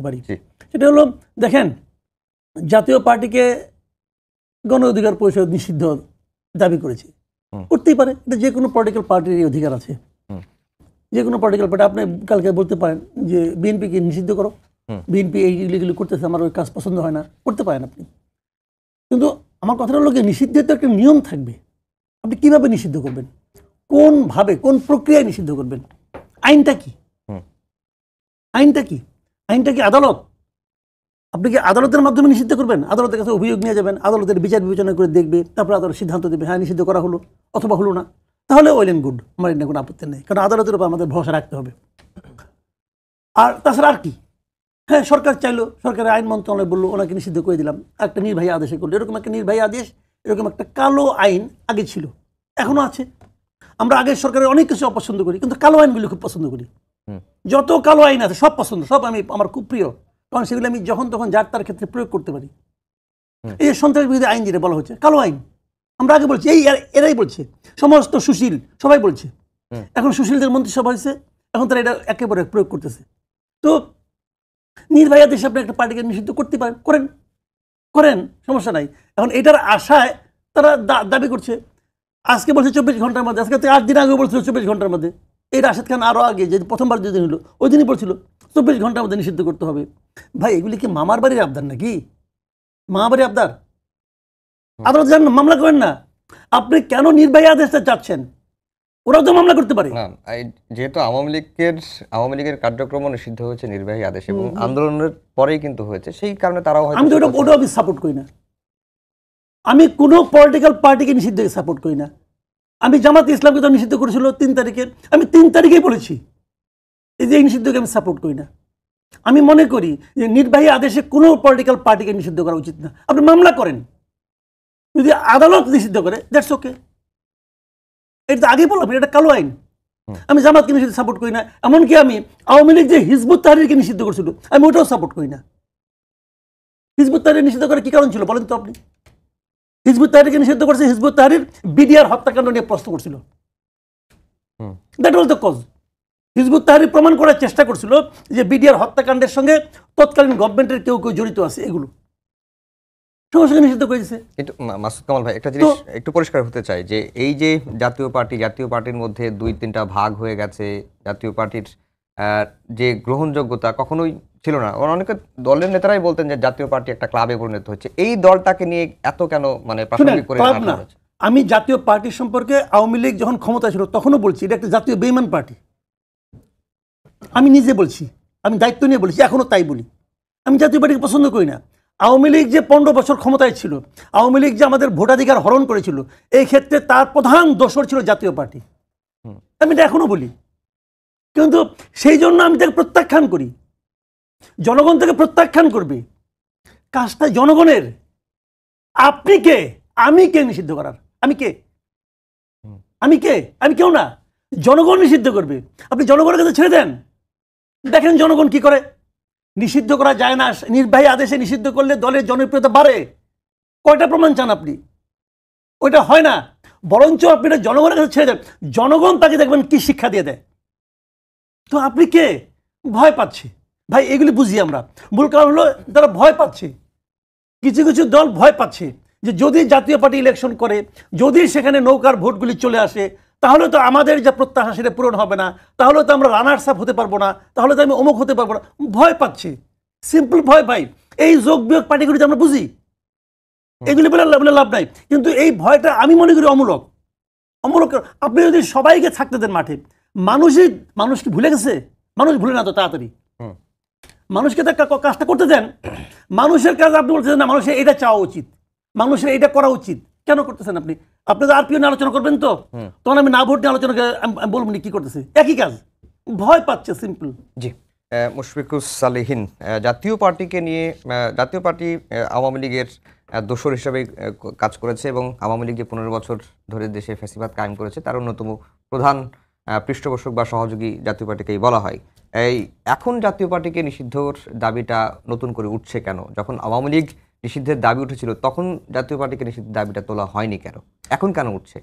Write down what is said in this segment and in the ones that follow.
পারি। সেটা হলো, দেখেন, জাতীয় পার্টিকে গণ অধিকার পরিষদ নিষিদ্ধ দাবি করেছে, করতেই পারে, এটা যে কোনো পলিটিক্যাল পার্টির অধিকার আছে। যে কোনো পলিটিক্যাল পার্টি, আপনি কালকে বলতে পারেন যে বিএনপিকে নিষিদ্ধ করো, বিএনপি এইগুলি করতেছে, আমার ওই কাজ পছন্দ হয় না, করতে পারেন আপনি। কিন্তু আমার কথাটা হলো, নিষিদ্ধের তো একটা নিয়ম থাকবে। আপনি কিভাবে নিষিদ্ধ করবেন, কোন ভাবে, কোন প্রক্রিয়ায় নিষিদ্ধ করবেন, আইনটা কি? আইনটা কি? আইনটা কি আদালত? আপনি কি আদালতের মাধ্যমে নিষিদ্ধ করবেন? আদালতের কাছে অভিযোগ নিয়ে যাবেন, আদালতের বিচার বিবেচনা করে দেখবে, তারপর আদালত সিদ্ধান্ত দেবে, হ্যাঁ নিষিদ্ধ করা হলো অথবা হলো না। তাহলে ওয়েল এন্ড গুড, আমার এটা কোনো আপত্তি নেই, কারণ আদালতের উপর আমাদের ভরসা রাখতে হবে। আর তাছাড়া আর কি? হ্যাঁ, সরকার চাইলো, সরকারের আইন মন্ত্রণালয় বললো ওনাকে নিষিদ্ধ করে দিলাম, একটা নির্বাহী আদেশে করলো। এরকম একটা নির্বাহী আদেশ, এরকম একটা কালো আইন আগে ছিল, এখনো আছে। আমরা আগের সরকারের অনেক কিছু অপছন্দ করি, কিন্তু কালো আইনগুলি খুব পছন্দ করি। যত কালো আইন আছে সব পছন্দ, সব আমার খুব প্রিয়, কারণ সেগুলো আমি যখন তখন যার তার ক্ষেত্রে প্রয়োগ করতে পারি। এই সন্ত্রাস বিরোধী আইন যেটা বলা হচ্ছে কালো আইন, আমরা আগে বলছি, এরাই বলছে, সমস্ত সুশীল সবাই বলছে। এখন সুশীলদের মন্ত্রিসভা হয়েছে, এখন তারা এটা একেবারে প্রয়োগ করতেছে। তো নির্বাহী আদেশে আপনি একটা পার্টিকে নিষিদ্ধ করতে পারেন, করেন, করেন, সমস্যা নাই। এখন এটার আশায় তারা দাবি করছে, আজকে বলছে 24 ঘন্টার মধ্যে, আজকে 8 দিন আগে বলছিল 24 ঘন্টার মধ্যে। এই রাশেদ খান আরও আগে, যে প্রথমবার যেদিন হলো ওই দিনই বলছিল 24 ঘন্টার মধ্যে নিষিদ্ধ করতে হবে। ভাই, এগুলি কি মামার বাড়ির আবদার নাকি? মামার বাড়ির আবদার? আদালত জান, মামলা করেন না। আপনি কেন নির্বাহী আদেশটা চাচ্ছেন? ওরাও তো মামলা করতে পারে। যেহেতু আওয়ামী লীগের কার্যক্রম নিষিদ্ধ হয়েছে নির্বাহী আদেশ, এবং আন্দোলনের পরেই কিন্তু হয়েছে, সেই কারণে তারাও হয়তো। আমি তো ওটাও আমি সাপোর্ট করি না। আমি কোনো পলিটিক্যাল পার্টিকে নিষিদ্ধ সাপোর্ট করি না। আমি জামাত ইসলামকে তো নিষিদ্ধ করেছিল 3 তারিখে, আমি 3 তারিখেই বলেছি এই যে এই নিষিদ্ধকে আমি সাপোর্ট করি না। আমি মনে করি যে নির্বাহী আদেশে কোনো পলিটিক্যাল পার্টিকে নিষিদ্ধ করা উচিত না। আপনি মামলা করেন, যদি আদালত নিষিদ্ধ করে, দ্যাটস ওকে। এটা আগে বললাম, এটা কালো আইন। আমি জামাতকে নিষিদ্ধ সাপোর্ট করি না, এমনকি আমি আওয়ামী লীগ যে হিজবুত তাহরিরকে নিষিদ্ধ করছিল, আমি ওটাও সাপোর্ট করি না। হিজবুত তাহরির নিষিদ্ধ করার কি কারণ ছিল বলেন তো আপনি? হিজবুত তাহরিরকে নিষিদ্ধ করছে, হিজবুত তাহরির বিডিআর হত্যাকাণ্ড নিয়ে প্রশ্ন করছিল, that was the cause. Hizbut Tahrir প্রমাণ করার চেষ্টা করছিল যে বিডিআর হত্যাকাণ্ডের সঙ্গে তৎকালীন গভর্নমেন্টের কেউ কেউ জড়িত আছে, এগুলো সঙ্গে নিষিদ্ধ করেছে। কিন্তু মাসুদ কামাল ভাই, একটা জিনিস একটু পরিষ্কার হতে চাই, যে এই যে জাতীয় পার্টির মধ্যে 2-3টা ভাগ হয়ে গেছে, জাতীয় পার্টির যে গ্রহণযোগ্যতা কখনোই ছিল না। অনেকে দলের নেতারাই বলতেন যে জাতীয় পার্টি একটা ক্লাবে পরিণত হচ্ছে, এই দলটাকে নিয়ে এত কেন মানে প্রাসঙ্গিক করে না? আমি জাতীয় পার্টি সম্পর্কে আওয়ামী লীগ যখন ক্ষমতা ছিল তখনও বলছি এটা একটা জাতীয় বেঈমান পার্টি। আমি নিজে বলছি, আমি দায়িত্ব নিয়ে বলছি, এখনো তাই বলি। আমি জাতীয় পার্টিকে পছন্দ করি না। আওয়ামী লীগ যে 15 বছর ক্ষমতায় ছিল, আওয়ামী লীগ যে আমাদের ভোটাধিকার হরণ করেছিল, এই ক্ষেত্রে তার প্রধান দোষর ছিল জাতীয় পার্টি। আমি এটা এখনো বলি, কিন্তু সেই জন্য আমি তাকে প্রত্যাখ্যান করি। জনগণ থেকে প্রত্যাখ্যান করবে, কাজটা জনগণের। আপনি কে? আমি কে নিষিদ্ধ করার? আমি কে? আমি কেউ না, জনগণ নিষিদ্ধ করবে। আপনি জনগণের কাছে ছেড়ে দেন, দেখেন জনগণ কি করে। নিষিদ্ধ করা যায় না, নির্বাহী আদেশে নিষিদ্ধ করলে দলের জনপ্রিয়তা বাড়ে। কয়টা প্রমাণ চান আপনি? ওইটা হয় না। বরঞ্চ আপনি এটা জনগণের কাছে ছেড়ে দেন, জনগণ তাকে দেখবেন কি শিক্ষা দিয়ে দেয়। তো আপনি কে? ভয় পাচ্ছে। ভাই, এগুলি বুঝি আমরা। মূল কারণ হলো তারা ভয় পাচ্ছে। কিছু কিছু দল ভয় পাচ্ছে যে যদি জাতীয় পার্টি ইলেকশন করে, যদি সেখানে নৌকার ভোটগুলি চলে আসে, তাহলে তো আমাদের যে প্রত্যাশা সেটা পূরণ হবে না, তাহলে তো আমরা রানার্স আপ হতে পারবো না, তাহলে তো আমি অমুক হতে পারবো না। ভয় পাচ্ছে, সিম্পল ভয়। ভাই, এই যোগ বিয়োগ পার্টিগুলি আমরা বুঝি, এগুলি বলে লাভ নাই। কিন্তু এই ভয়টা আমি মনে করি অমূলক। আপনি যদি সবাইকে থাকতে দেন মাঠে, মানুষ কি ভুলে গেছে? মানুষ ভুলে না তো তাড়াতাড়ি। মানুষকে কাজটা করতে দেন। মানুষের কাজ আপনি বলতেছেন না, মানুষের এটা চাওয়া উচিত, মানুষের এটা করা উচিত। কেন করতেছেন আপনি? আপনি তো আরপিও নিয়ে আলোচনা করবেন, তো তখন আমি না ভোট নিয়ে আলোচনা বলবো কি করতেছে, একই কাজ। ভয় পাচ্ছে, সিম্পল। জি, মুশফিকুস সালেহীন, জাতীয় পার্টিকে নিয়ে, জাতীয় পার্টি আওয়ামী লীগের দোসর হিসেবে কাজ করেছে, এবং আওয়ামী লীগ যে 15 বছর ধরে দেশে ফ্যাসিবাদ কায়েম করেছে তার অন্যতম প্রধান পৃষ্ঠপোষক বা সহযোগী জাতীয় পার্টিকেই বলা হয়। এখন জাতীয় পার্টিকে নিষিদ্ধর দাবিটা নতুন করে উঠছে কেন? যখন আওয়ামী লীগ নিষিদ্ধের দাবি উঠেছিল তখন জাতীয় পার্টিকে নিষিদ্ধের দাবিটা তোলা হয়নি কেন? এখন কেন উঠছে?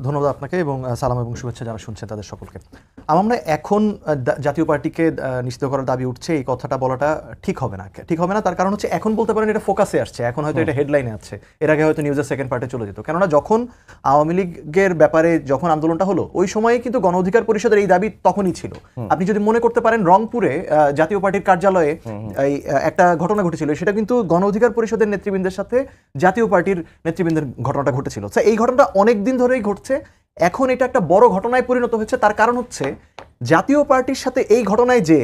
ধন্যবাদ আপনাকে এবং সালাম এবং শুভেচ্ছা যারা শুনছেন তাদের সকলকে। আমরা এখন জাতীয় পার্টিকে নিষিদ্ধ করার দাবি উঠছে, এই কথাটা বলাটা ঠিক হবে না। ঠিক হবে না তার কারণ হচ্ছে এখন বলতে পারেন এটা ফোকাসে আসছে, এখন হয়তো এটা হেডলাইনে আছে, এর আগে হয়তো নিউজের সেকেন্ড পার্টে চলে যেত। কেননা যখন আওয়ামী লীগের ব্যাপারে যখন আন্দোলনটা হলো ওই সময়ে কিন্তু গণ অধিকার পরিষদের এই দাবি তখনই ছিল। আপনি যদি মনে করতে পারেন রংপুরে জাতীয় পার্টির কার্যালয়ে এই একটা ঘটনা ঘটেছিল, সেটা কিন্তু গণ অধিকার পরিষদের নেতৃবৃন্দের সাথে জাতীয় পার্টির নেতৃবৃন্দের ঘটনাটা ঘটেছিল। এই ঘটনাটা অনেক দিন ধরেই ঘটছে, এখন এটা একটা বড় ঘটনায় পরিণত হয়েছে। তার কারণ হচ্ছে জাতীয় পার্টির সাথে এই ঘটনায় যে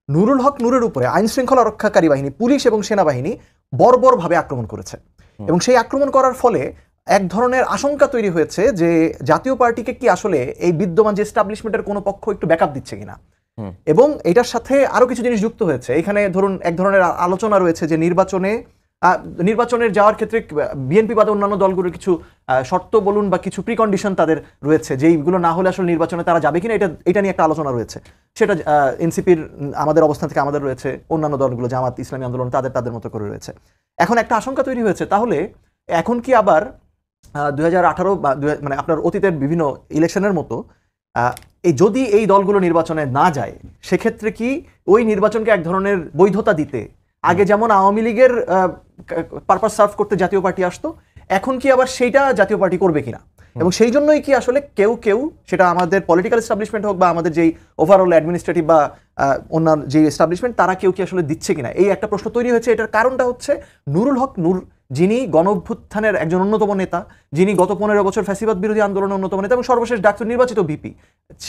নুরুল হক নূরের উপরে আইন শৃঙ্খলা রক্ষাকারী বাহিনী, পুলিশ এবং সেনাবাহিনী বর্বরভাবে আক্রমণ করেছে এবং সেই আক্রমণ করার ফলে এক ধরনের আশঙ্কা তৈরি হয়েছে যে জাতীয় পার্টিকে কি আসলে এই বিদ্যমান যে এস্টাবলিশমেন্টের কোনো পক্ষ একটু ব্যাকআপ দিচ্ছে কিনা। এবং এটার সাথে আরো কিছু জিনিস যুক্ত হয়েছে। এখানে ধরুন এক ধরনের আলোচনা রয়েছে যে নির্বাচনের যাওয়ার ক্ষেত্রে বিএনপি বাদে অন্যান্য দলগুলোর কিছু শর্ত বলুন বা কিছু প্রিকন্ডিশন তাদের রয়েছে, যেইগুলো না হলে আসলে নির্বাচনে তারা যাবে কিনা, এটা নিয়ে একটা আলোচনা রয়েছে। সেটা এনসিপির আমাদের অবস্থান থেকে আমাদের রয়েছে, অন্যান্য দলগুলো জামাত ইসলামী আন্দোলন তাদের মতো করে রয়েছে। এখন একটা আশঙ্কা তৈরি হয়েছে, তাহলে এখন কি আবার 2018 বা মানে আপনার অতীতের বিভিন্ন ইলেকশনের মতো যদি এই দলগুলো নির্বাচনে না যায়, সেক্ষেত্রে কি ওই নির্বাচনকে এক ধরনের বৈধতা দিতে আগে যেমন আওয়ামী লীগের পারপাস সার্ভ করতে জাতীয় পার্টি আসতো, এখন কি আবার সেইটা জাতীয় পার্টি করবে কিনা, এবং সেই জন্যই কি আসলে কেউ সেটা আমাদের পলিটিক্যাল এস্টাবলিশমেন্ট হোক বা আমাদের যেই ওভারঅল অ্যাডমিনিস্ট্রেটিভ বা অন্যান্য যে এস্টাবলিশমেন্ট, তারা কেউ কি আসলে দিচ্ছে কিনা, এই একটা প্রশ্ন তৈরি হয়েছে। এটার কারণটা হচ্ছে নুরুল হক নূর, যিনি গণঅভ্যুত্থানের একজন অন্যতম নেতা, যিনি গত 15 বছর ফ্যাসিবাদ বিরোধী আন্দোলনের অন্যতম নেতা এবং সর্বশেষ ডাকসুর নির্বাচিত ভিপি,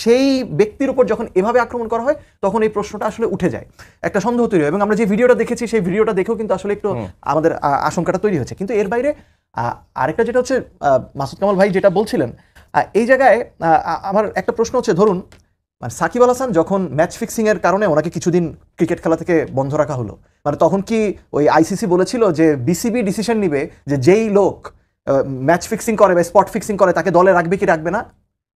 সেই ব্যক্তির উপর যখন এভাবে আক্রমণ করা হয় তখন এই প্রশ্নটা আসলে উঠে যায়, একটা সন্দেহ তৈরি হয়। এবং আমরা যে ভিডিওটা দেখেছি সেই ভিডিওটা দেখেও কিন্তু আসলে একটু আমাদের আশঙ্কাটা তৈরি হয়েছে। কিন্তু এর বাইরে আরেকটা যেটা হচ্ছে মাসুদ কামাল ভাই যেটা বলছিলেন, এই জায়গায় আমার একটা প্রশ্ন হচ্ছে, ধরুন মানে সাকিব আল হাসান যখন ম্যাচ ফিক্সিং এর কারণে ওনাকে কিছুদিন ক্রিকেট খেলা থেকে বন্ধ রাখা হলো, মানে তখন কি ওই আইসিসি বলেছিল যে বিসিবি ডিসিশন নিবে যে যেই লোক ম্যাচ ফিক্সিং করে বা স্পট ফিক্সিং করে তাকে দলে রাখবে কি রাখবে না?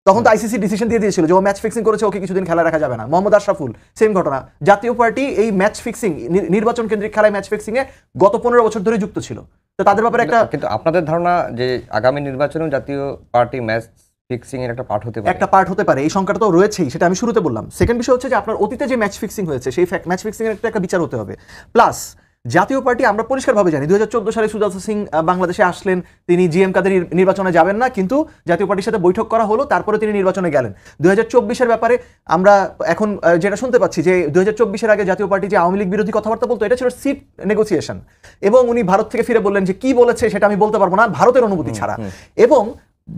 তখন তো আইসিসি ডিসিশন দিয়ে দিয়েছিল যে ও ম্যাচ ফিক্সিং করেছে, ওকে কিছুদিন খেলা রাখা যাবে না। মোহাম্মদ আশরাফুল সেম ঘটনা। জাতীয় পার্টি এই ম্যাচ ফিক্সিং, নির্বাচন কেন্দ্রিক খেলায় ম্যাচ ফিক্সিং এ গত 15 বছর ধরে যুক্ত ছিল। তো তাদের ব্যাপারে একটা, কিন্তু আপনাদের ধারণা যে আগামী নির্বাচনেও জাতীয় পার্টি ম্যাচ ফিক্সিং এর একটা পার্ট হতে পারে, এই সংখ্যাটা তো রয়েছেই, সেটা আমি শুরুতে বললাম। সেকেন্ড বিষয় হচ্ছে যে আপনার অতীতে যে ম্যাচ ফিক্সিং হয়েছে সেই ম্যাচ ফিক্সিং এর একটা বিচার হতে হবে। প্লাস জাতীয় পার্টি আমরা পরিষ্কারভাবে জানি 2014 সালে সুজাতা সিং বাংলাদেশে আসলেন, তিনি জিএম কাদের নির্বাচনে যাবেন না, কিন্তু জাতীয় পার্টির সাথে বৈঠক করা হলো, তারপরে তিনি নির্বাচনে গেলেন। 2024-এর ব্যাপারে আমরা এখন যেটা শুনতে পাচ্ছি যে 2024-এর আগে জাতীয় পার্টি যে আওয়ামী লীগ বিরোধী কথাবার্তা বলতো, এটা ছিল সিট নেগোসিয়েশন, এবং উনি ভারত থেকে ফিরে বললেন যে কি বলেছে সেটা আমি বলতে পারবো না ভারতের অনুমতি ছাড়া। এবং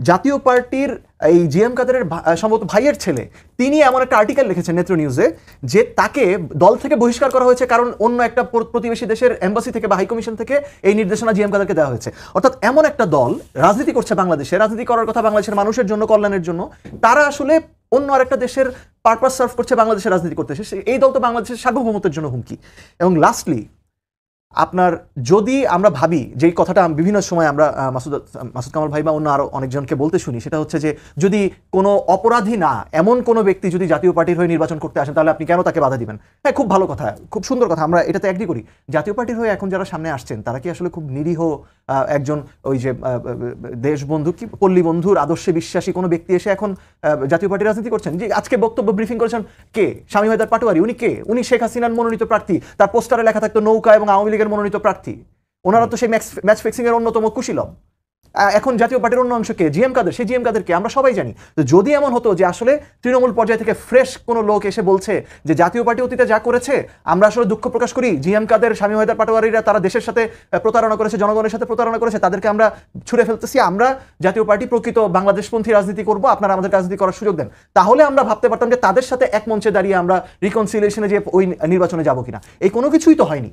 জাতীয় পার্টির এই জিএম কাদেরের সম্ভবত ভাইয়ের ছেলে, তিনি এমন একটা আর্টিকেল লিখেছেন নেত্র নিউজে যে তাকে দল থেকে বহিষ্কার করা হয়েছে কারণ অন্য একটা প্রতিবেশী দেশের এম্বাসি থেকে বা হাইকমিশন থেকে এই নির্দেশনা জিএম কাদেরকে দেওয়া হয়েছে। অর্থাৎ এমন একটা দল রাজনীতি করছে বাংলাদেশে, রাজনীতি করার কথা বাংলাদেশের মানুষের জন্য, কল্যাণের জন্য, তারা আসলে অন্য আরেকটা দেশের পারপাস সার্ভ করছে বাংলাদেশের রাজনীতি করতেছে। এই দল তো বাংলাদেশের সার্বভৌমত্বের জন্য হুমকি। এবং লাস্টলি আপনার যদি আমরা ভাবি, যেই কথাটা বিভিন্ন সময় আমরা মাসুদ কামাল ভাই বা অন্য আরো অনেকজনকে বলতে শুনি, সেটা হচ্ছে যে যদি কোনো অপরাধী না এমন কোনো ব্যক্তি যদি জাতীয় পার্টির হয়ে নির্বাচন করতে আসেন তাহলে আপনি কেন তাকে বাধা দিবেন? হ্যাঁ, খুব ভালো কথা, খুব সুন্দর কথা, আমরা এটাতে এগ্রি করি। জাতীয় পার্টির হয়ে এখন যারা সামনে আসছেন তারা কি আসলে খুব নিরীহ একজন ওই যে দেশবন্ধু কি পল্লী বন্ধুর আদর্শে বিশ্বাসী কোনো ব্যক্তি এসে এখন জাতীয় পার্টির রাজনীতি করছেন? যে আজকে বক্তব্য ব্রিফিং করেছেন কে? স্বামী হায়দার পাটোয়ারি, উনি কে? উনি শেখ হাসিনার মনোনীত প্রার্থী, তার পোস্টারে লেখা থাকতো নৌকা এবং আওয়ামী লীগের মনোনীত প্রার্থী। ওনারা তো সেই ম্যাচ ফিক্সিং এর অন্যতম কুশীলব। এখন জাতীয় পার্টির অন্য অংশকে জিএম কাদের, সেই জিএম কাদেরকে আমরা সবাই জানি। তো যদি এমন হতো যে আসলে তৃণমূল পর্যায় থেকে ফ্রেশ কোনো লোক এসে বলছে যে জাতীয় পার্টি অতীতে যা করেছে আমরা আসলে দুঃখ প্রকাশ করি, জিএম কাদের, স্বামী হায়দার পাটোয়ারিরা তারা দেশের সাথে প্রতারণা করেছে, জনগণের সাথে প্রতারণা করেছে, তাদেরকে আমরা ছুড়ে ফেলতেছি, আমরা জাতীয় পার্টি প্রকৃত বাংলাদেশপন্থী রাজনীতি করব, আপনারা আমাদের রাজনীতি করার সুযোগ দেন, তাহলে আমরা ভাবতে পারতাম যে তাদের সাথে এক মঞ্চে দাঁড়িয়ে আমরা রিকনসিলিয়েশনে যে ওই নির্বাচনে যাব কিনা। এই কোনো কিছুই তো হয়নি।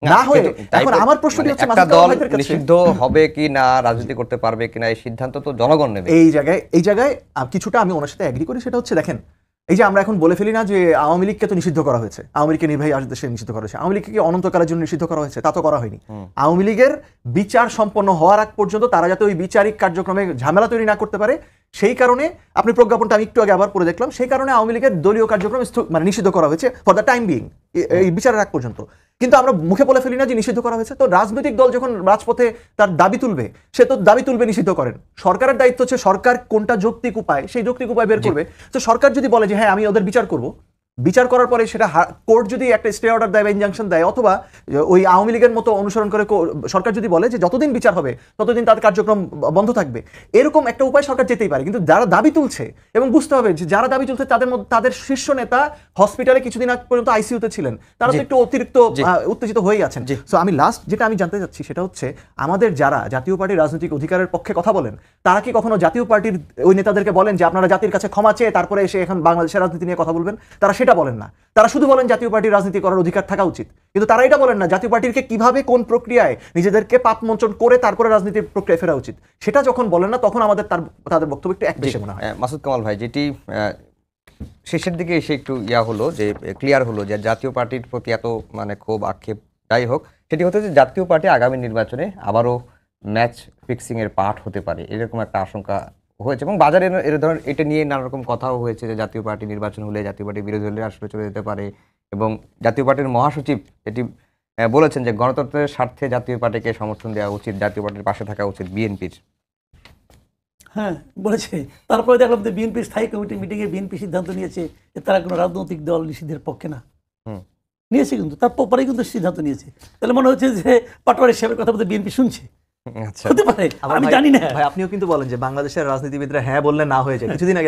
না হয়ে এখন আমার প্রশ্নটি হচ্ছে একটা দল নিষিদ্ধ হবে কি না, রাজনীতি করতে পারবে কিনা, এই সিদ্ধান্ত তো জনগণ নেবে। এই জায়গায় কিছুটা আমি ওনার সাথে এগ্রি করি। সেটা হচ্ছে, দেখেন, এই যে আমরা এখন বলে ফেলি না যে আওয়ামী লীগকে তো নিষিদ্ধ করা হয়েছে, আওয়ামী লীগকে নির্বাহী আদেশে নিষিদ্ধ করা হয়েছে, আওয়ামী লীগকে কি অনন্তকালের জন্য নিষিদ্ধ করা হয়েছে? তা তো করা হয়নি। আওয়ামী লীগের বিচার সম্পন্ন হওয়ার আগ পর্যন্ত তারা যাতে ওই বিচারিক কার্যক্রমে ঝামেলা তৈরি না করতে পারে সেই কারণে আপনি প্রজ্ঞাপনটা আমি একটু আগে আবার পড়ে দেখলাম, সেই কারণে আওয়ামী লীগের দলীয় কার্যক্রম মানে নিষিদ্ধ করা হয়েছে ফর দ্য টাইম বিং, এই বিচারের আগ পর্যন্ত। কিন্তু আমরা মুখে বলে ফেলি না যে নিষিদ্ধ করা হয়েছে। তো রাজনৈতিক দল যখন রাজপথে তার দাবি তুলবে, সে তো দাবি তুলবে, নিষিদ্ধ করেন। সরকারের দায়িত্ব হচ্ছে সরকার কোনটা যৌক্তিক উপায়, সেই যৌক্তিক উপায় বের করবে। তো সরকার যদি বলে যে হ্যাঁ আমি ওদের বিচার করব, বিচার করার পরে সেটা কোর্ট যদি একটা স্টে অর্ডার দেয় বা ইনজাংশন দেয়, অথবা ওই আওয়ামী লীগের মতো অনুসরণ করে সরকার যদি বলে যে যতদিন বিচার হবে ততদিন তাদের কার্যক্রম বন্ধ থাকবে, এরকম একটা উপায় সরকার যেতেই পারে। কিন্তু যারা দাবি তুলছে, এবং বুঝতে হবে যে যারা দাবি তুলছে তাদের মধ্যে তাদের শীর্ষ নেতা হসপিটালে কিছুদিন আগ পর্যন্ত আইসিইউতে ছিলেন, তারা তো একটু অতিরিক্ত উত্তেজিত হয়েই আছেন। সো আমি লাস্ট যেটা আমি জানতে চাচ্ছি সেটা হচ্ছে, আমাদের যারা জাতীয় পার্টির রাজনৈতিক অধিকারের পক্ষে কথা বলেন, তারা কি কখনো জাতীয় পার্টির ওই নেতাদেরকে বলেন যে আপনারা জাতির কাছে ক্ষমা চেয়ে তারপরে এসে এখন বাংলাদেশের রাজনীতি নিয়ে কথা বলবেন? তারা সেটা বলেন না। তারা শুধু বলেন জাতীয় পার্টির রাজনীতি করার অধিকার থাকা উচিত, কিন্তু তারা এটা বলেন না জাতীয় পার্টিকে কিভাবে কোন প্রক্রিয়ায় নিজেদেরকে পাপ মোচন করে তারপরে রাজনীতির প্রক্রিয়ায় ফেরা উচিত। সেটা যখন বলেন না, তখন আমাদের তাদের বক্তব্য একটু একবেশে মনে হয়। মাসুদ কামাল ভাই, যেটি শেষের দিকে এসে একটু হলো যে ক্লিয়ার হলো যে জাতীয় পার্টির প্রতি এত মানে ক্ষোভ আক্ষেপ যাই হোক, সেটি হতে যে জাতীয় পার্টি আগামী নির্বাচনে আবারও ম্যাচ ফিক্সিং এর পার্ট হতে পারে, এরকম একটা আশঙ্কা হয়েছে। এবং বাজারে এর ধরনের এটা নিয়ে নানা রকম কথাও হয়েছে যে জাতীয় পার্টি নির্বাচন হলে জাতীয় পার্টি বিরোধী দলের আসলে চলে যেতে পারে। এবং জাতীয় পার্টির মহাসচিব এটি বলেছেন যে গণতন্ত্রের স্বার্থে জাতীয় পার্টিকে সমর্থন দেওয়া উচিত, জাতীয় পার্টির পাশে থাকা উচিত বিএনপির। হ্যাঁ বলেছে। তারপরে দেখলাম যে বিএনপির স্থায়ী কমিটি মিটিংয়ে বিএনপি সিদ্ধান্ত নিয়েছে যে তারা কোনো রাজনৈতিক দল নিষিদ্ধের পক্ষে না, নিয়েছে কিন্তু তারপরেই কিন্তু সিদ্ধান্ত নিয়েছে। তাহলে মনে হচ্ছে যে পাটোয়ারি সাহেবের কথা বলতে বিএনপি শুনছে, হতে পারে, আমি জানি না। ভাই আপনিও কিন্তু বলেন যে বাংলাদেশের রাজনীতিবিদরা হ্যাঁ বললে না হয়ে যায়, কিছুদিন আগে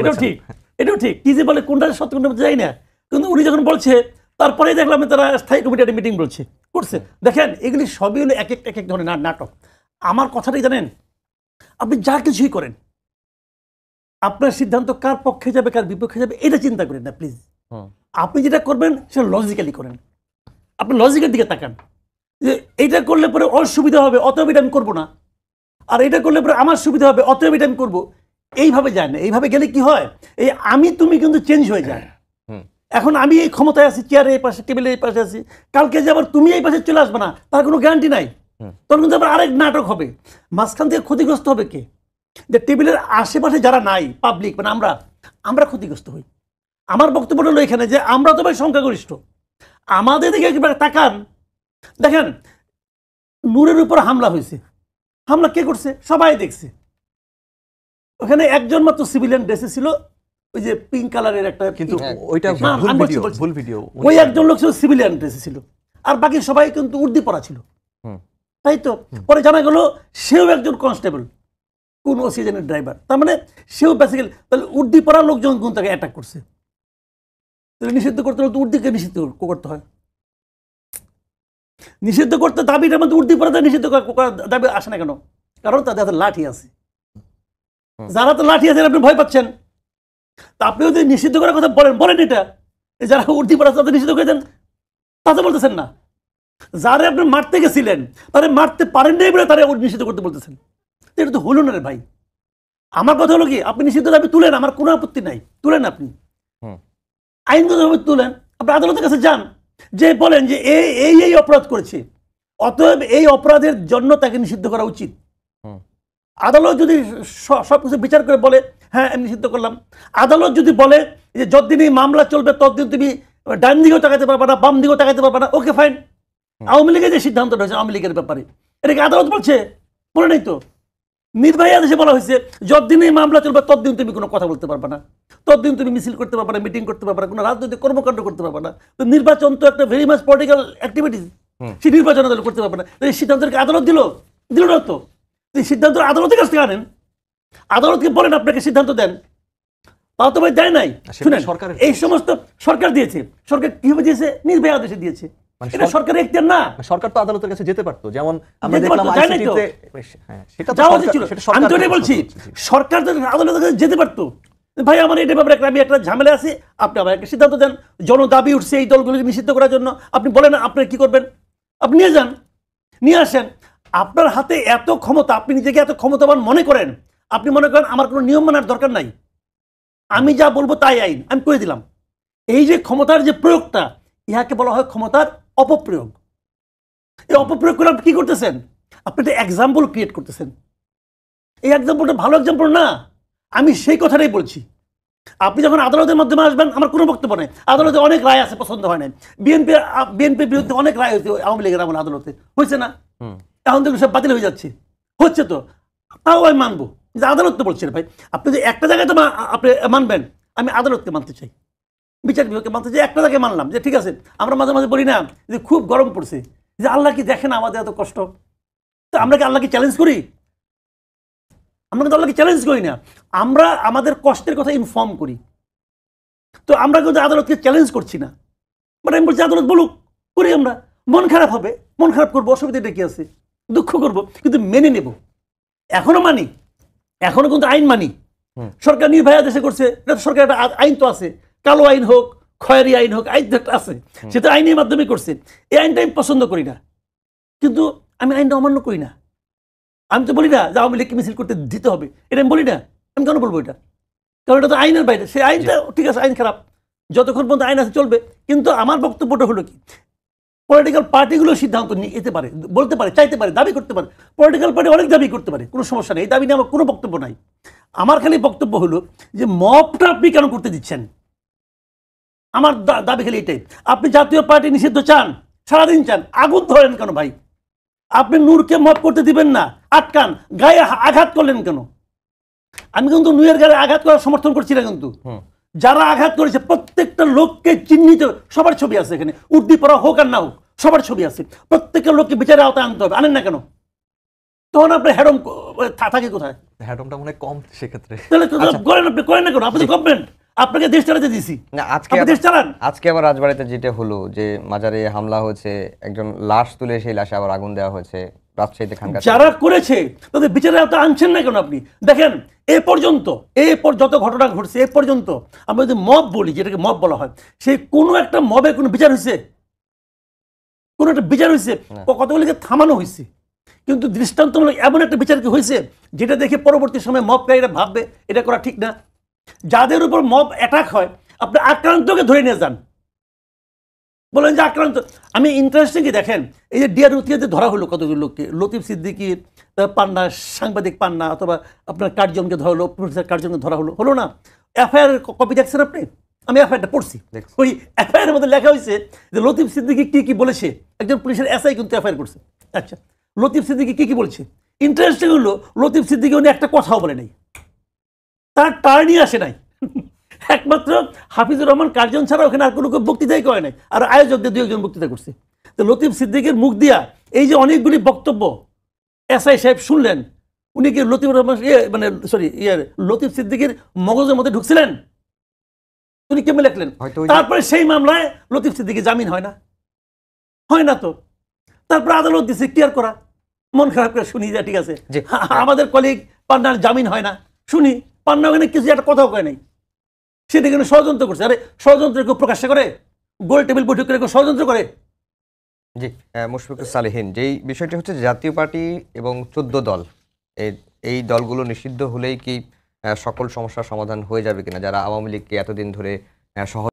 এটাও ঠিক, এটাও ঠিক। কি যে বলে কোনটা সত্য কোনটা যাই না, কিন্তু উনি যখন বলছে তারপরেই দেখলাম তারা স্থায়ী কমিটি একটা মিটিং বলছে করছে। দেখেন এগুলি সবই হলো এক এক ধরনের নাটক। আমার কথাটাই জানেন, আপনি যা কিছুই করেন আপনার সিদ্ধান্ত কার পক্ষে যাবে কার বিপক্ষে যাবে এটা চিন্তা করেন না প্লিজ। আপনি যেটা করবেন সেটা লজিক্যালি করেন, আপনি লজিকের দিকে তাকান যে এইটা করলে পরে ওর সুবিধা হবে অতএব এটা আমি করবো না, আর এটা করলে পরে আমার সুবিধা হবে অতএব এটা আমি করবো। এইভাবে যায় না। এইভাবে গেলে কি হয়, এই আমি তুমি কিন্তু চেঞ্জ হয়ে যায়। এখন আমি এই ক্ষমতায় আছি, চেয়ারে এই পাশে, টেবিলের এই পাশে আছি, কালকে যে আবার তুমি এই পাশে চলে আসবে না তার কোনো গ্যারান্টি নাই। তখন কিন্তু আবার আরেক নাটক হবে, মাঝখান থেকে ক্ষতিগ্রস্ত হবে কে, যে টেবিলের আশেপাশে যারা নাই পাবলিক, মানে আমরা ক্ষতিগ্রস্ত হই। আমার বক্তব্য হলো এখানে যে আমরা তো ভাই সংখ্যাগরিষ্ঠ, আমাদের দিকে একবার তাকান। দেখেন নূরের উপর হামলা হয়েছে, হামলা কে করছে সবাই দেখছে। ওখানে একজন মাত্র সিভিলিয়ান ড্রেসে ছিল, ওই যে পিঙ্ক কালারের একটা, কিন্তু ওইটা ভুল ভিডিও, ওই একজন লোক ছিল সিভিলিয়ান ড্রেসে ছিল, আর বাকি সবাই কিন্তু উর্দি পরা ছিল, তাই তো। পরে জানা গেল সেও একজন কনস্টেবল, কোন ওসিজনের ড্রাইভার, তার মানে সেও বেসিক্যালি তাহলে উর্দি পরা লোকজন কোন তাকে অ্যাটাক করছে। তাহলে নিষিদ্ধ করতে হলে তো উর্দিকে নিষিদ্ধ করতে হয়, নিষিদ্ধ করতে দাবিটার মধ্যে উর্দি পরা নিষিদ্ধ করার দাবি আসে না কেন? কারণ তাদের হাতে লাঠি আছে, যারা তো লাঠি আছে আপনি ভয় পাচ্ছেন। তা আপনি যদি নিষিদ্ধ করার কথা বলেন এটা, যারা উর্দি পরা তাদের নিষিদ্ধ করে দেন, তা তো বলতেছেন না। যারা আপনি মারতে গেছিলেন তারা মারতে পারেন নাই বলে তারা নিষিদ্ধ করতে বলতেছেন, এটা তো হলো না রে ভাই। আমার কথা হলো কি, আপনি নিষিদ্ধ দাবি তুলেন, আমার কোনো আপত্তি নাই, তুলেন, আপনি আইনগতভাবে তুলেন, আপনি আদালতের কাছে যান, যে বলেন যে এই অপরাধ করেছে, অতএব এই অপরাধের জন্য তাকে নিষিদ্ধ করা উচিত। আদালত যদি সবকিছু বিচার করে বলে হ্যাঁ আমি নিষিদ্ধ করলাম, আদালত যদি বলে যে যতদিন এই মামলা চলবে ততদিন তুমি ডান দিকেও তাকাতে পারবে না, বাম দিকেও তাকাতে পারবে না, ওকে ফাইন। আওয়ামী লীগের যে সিদ্ধান্তটা হয়েছে আওয়ামী লীগের ব্যাপারে, এটাকে আদালত বলছে, বলে নাই তো। নির্বাহী আদেশে বলা হয়েছে যতদিন এই মামলা চলবে ততদিন তুমি কোনো কথা বলতে পারবে না, ততদিন তুমি মিছিল করতে পারবে না, মিটিং করতে পারবে না, কোনো রাজনৈতিক কর্মকাণ্ড করতে পারবে না। তো নির্বাচন তো একটা ভেরি মাচ পলিটিক্যাল অ্যাক্টিভিটিস, সেই নির্বাচন করতে পারবে না। এই সিদ্ধান্তকে আদালত দিল না তো, সিদ্ধান্ত আদালতের কাছ থেকে আনেন, আদালতকে বলেন আপনাকে সিদ্ধান্ত দেন, তাও তো ভাই দেয় নাই। শুনেন, এই সমস্ত সরকার দিয়েছে, সরকার কিভাবে দিয়েছে, নির্বাহী আদেশে দিয়েছে, এটা সরকারের এখতিয়ার না। সরকার তো আদালতের কাছে যেতে পারতো, যেমন আমরা দেখলাম আইসিটিতে সেটা তো আমি তো এটাই বলছি, সরকার তো আদালতের কাছে যেতে পারতো, ভাই আমার এটা ব্যাপারে আমি একটা ঝামেলা আছে, আপনি আমার একটা সিদ্ধান্ত দেন, জনদাবি উঠছে এই দলগুলোকে নিষিদ্ধ করার জন্য, আপনি বলেন আপনি কি করবেন, আপনি নিয়ে যান, নিয়ে আসেন। আপনার হাতে এত ক্ষমতা, আপনি নিজেকে এত ক্ষমতাবান মনে করেন, আপনি মনে করেন আমার কোনো নিয়ম মানার দরকার নাই, আমি যা বলবো তাই আইন, আমি করে দিলাম। এই যে ক্ষমতার যে প্রয়োগটা, ইহাকে বলা হয় ক্ষমতার অপপ্রয়োগ। এই অপপ্রয়োগ করে আপনি কি করতেছেন, আপনি একটা এক্সাম্পল ক্রিয়েট করতেছেন। এই এক্সাম্পলটা ভালো এক্সাম্পল না, আমি সেই কথাটাই বলছি। আপনি যখন আদালতের মাধ্যমে আসবেন আমার কোনো বক্তব্য নেই। আদালতে অনেক রায় আছে, পছন্দ হয় নাই। বিএনপির বিরুদ্ধে অনেক রায় হয়েছে আওয়ামী লীগের আমলে, আদালতে হয়েছে না? এখন তো সব বাতিল হয়ে যাচ্ছে, হচ্ছে তো, তাও আমি মানবো যে আদালত তো বলছেন ভাই। আপনি যে একটা জায়গায় তো আপনি মানবেন, আমি আদালতকে মানতে চাই, বিচার বিভাগকে মানতে চাই। একটা জায়গায় মানলাম যে ঠিক আছে। আমরা মাঝে মাঝে বলি না যে খুব গরম পড়ছে, যে আল্লাহ কি দেখেন আমাদের এত কষ্ট, তো আমরা কি আল্লাহকে চ্যালেঞ্জ করি? আমরা কিন্তু আল্লাহকে চ্যালেঞ্জ করি না, আমরা আমাদের কষ্টের কথা ইনফর্ম করি। তো আমরা কিন্তু আদালতকে চ্যালেঞ্জ করছি না, বাট আমি বলছি আদালত বলুক, করি আমরা। মন খারাপ হবে, মন খারাপ করবো, অসুবিধাটা কি আছে, দুঃখ করবো, কিন্তু মেনে নেব। এখনো মানি, এখনো কিন্তু আইন মানি। সরকার নির্ভয়া দেশে করছে, সরকার একটা আইন তো আছে, কালো আইন হোক, খয়েরি আইন হোক, আইন তো একটা আছে, সেটা আইনের মাধ্যমে করছে। এই আইনটা আমি পছন্দ করি না, কিন্তু আমি আইনটা অমান্য করি না। আমি তো বলি না যে আওয়ামী লীগকে মিছিল করতে দিতে হবে, এটা আমি বলি না। আমি কেন বলবো এটা? কারণ এটা তো আইনের বাইরে। সেই আইনটা ঠিক আছে, আইন খারাপ, যতক্ষণ পর্যন্ত আইন আছে চলবে। কিন্তু আমার বক্তব্যটা হলো কি, পলিটিক্যাল পার্টিগুলো সিদ্ধান্ত নিতে পারে, বলতে পারে, চাইতে পারে, দাবি করতে পারে। পলিটিক্যাল পার্টি অনেক দাবি করতে পারে, কোনো সমস্যা নেই, এই দাবি নিয়ে আমার কোনো বক্তব্য নাই। আমার খালি বক্তব্য হলো যে মবটা আপনি কেন করতে দিচ্ছেন? আমার দাবি খালি এটাই। আপনি জাতীয় পার্টি নিষিদ্ধ চান, সারাদিন চান, আগুন ধরেন কেন ভাই? আপনি নূরকে মব করতে দিবেন না, আটকান। গায়ে আঘাত করলেন কেন? আমি কিন্তু নূরের গায়ে আঘাত করার সমর্থন করছি না, কিন্তু যারা আঘাত করেছে প্রত্যেকটা লোককে চিহ্নিত, সবার ছবি আছে এখানে, উর্দি পড়া হোক আর না হোক, সবার ছবি আছে। প্রত্যেকটা লোককে বিচারের আওতায় আনতে হবে, আনেন না কেন? তখন আপনার হ্যাডম থাকে কোথায়? হ্যাডমটা মনে হয় কম সেক্ষেত্রে। তাহলে করেন, আপনি করেন না কেন? আপনি গভর্নমেন্ট, আপনাকে দেশ চালাতে দিছি, না, আপনি দেশ চালান। আজকে আবার রাজবাড়িতে যেটা হলো, যে মাজারে হামলা হয়েছে, একজন লাশ তুলে সেই লাশে আবার আগুন দেওয়া হয়েছে, রাজশাহীতে খানকা। যারা করেছে তাদের বিচারের আওতায় আনছেন না কেন আপনি? দেখেন এ পর্যন্ত, যত ঘটনা ঘটছে এ পর্যন্ত, আমরা যদি মব বলি, যেটাকে মব বলা হয়, সেই কোনো একটা মবের কোনো বিচার হয়েছে? কোনো একটা বিচার হয়েছে? কতগুলিকে থামানো হয়েছে, কিন্তু দৃষ্টান্তমূলক এমন একটা বিচার কি হয়েছে যেটা দেখে পরবর্তী সময় মবকারীরা ভাববে এটা করা ঠিক না? যাদের উপর মব অ্যাটাক হয়, আপনি আক্রান্তকে ধরে নিয়ে যান, বলেন যে আক্রান্ত। আমি ইন্টারেস্টিং কি দেখেন, এই যে ডিয়ার উতিয়াতে ধরা হলো কতগুলো লোককে, লতিফ সিদ্দিকী, পান্না, সাংবাদিক পান্না, অথবা আপনার কার্জনকে ধরা হলো, প্রফেসর কার্জনকে ধরা হলো, হলো না? এফআইআর কপি দেখছেন আপনি? আমি এফআইআরটা পড়ছি। ওই এফআইআর মধ্যে লেখা হয়েছে যে লতিফ সিদ্দিকী কি কি বলেছে। একজন পুলিশের এসআই কিন্তু এফআইআর করছে। আচ্ছা, লতিফ সিদ্দিকী কি কি বলছে? ইন্টারেস্টিং হলো, লতিফ সিদ্দিকী উনি একটা কথাও বলে নাই, তার টার্নই আসে নাই। একমাত্র হাফিজুর রহমান কার্জন ছাড়া ওখানে আর কোনো বক্তৃতাই করে নাই, আর আয়োজকদের দু একজন বক্তৃতা করছে। তো লতিফ সিদ্দিকের মুখ দিয়া এই যে অনেকগুলি বক্তব্য এসআই সাহেব শুনলেন, উনি কি লতিফ রহমান লতিফ সিদ্দিকের মগজের মধ্যে ঢুকছিলেন? উনি কেমন লেখলেন? তারপরে সেই মামলায় লতিফ সিদ্দিকী জামিন হয় না, হয় না তো। তারপরে আদালত দিচ্ছে ক্লিয়ার করা, মন খারাপ করে শুনি যা, ঠিক আছে আমাদের কলিগ পান্নার জামিন হয় না, শুনি পান্না ওখানে কিছু একটা কথাও কয় নাই, সেটা কিন্তু ষড়যন্ত্র করছে। আরে ষড়যন্ত্র কেউ প্রকাশ করে? গোল টেবিল বৈঠক করে কেউ ষড়যন্ত্র করে? জি, মুশফিকুস সালেহীন, যেই বিষয়টি হচ্ছে জাতীয় পার্টি এবং 14 দল, এই দলগুলো নিষিদ্ধ হলেই কি সকল সমস্যার সমাধান হয়ে যাবে কিনা? যারা আওয়ামী লীগকে এতদিন ধরে সহ